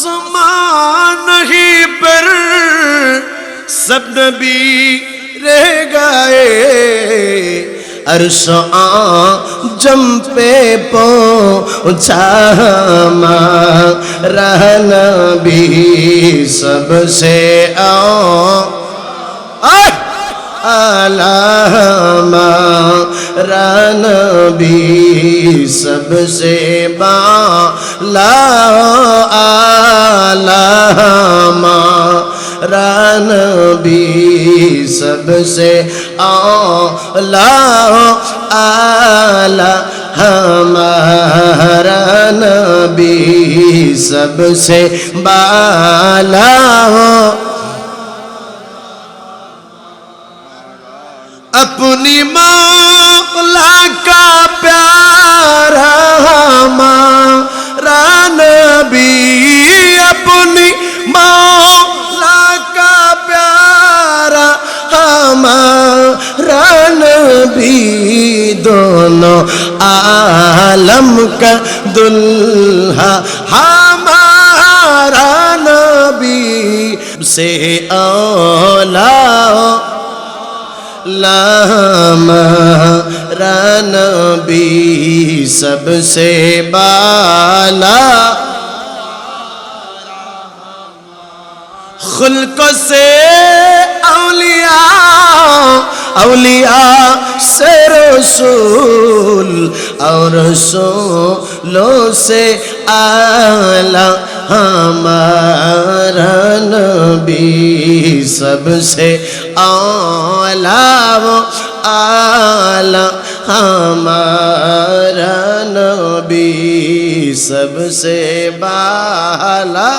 आसमान नहीं पर सब नबी रह गए अर्श आजम पे पहुंचा हमारा नबी सबसे आला हमारा नबी सबसे बाला आला हमारा नबी सबसे आला आला हमारा नबी सबसे बाला अपनी मौला का प्यारा हमारा नबी अपनी मौला का प्यारा हमारा नबी दोनों आलम का दुल्हा हमारा नबी से औला हमारा नबी सबसे बाला खुल्क से औलिया औलिया से रसूल और रसूलों से आला हमारा नबी सबसे आला आला हमारा नबी सबसे बाला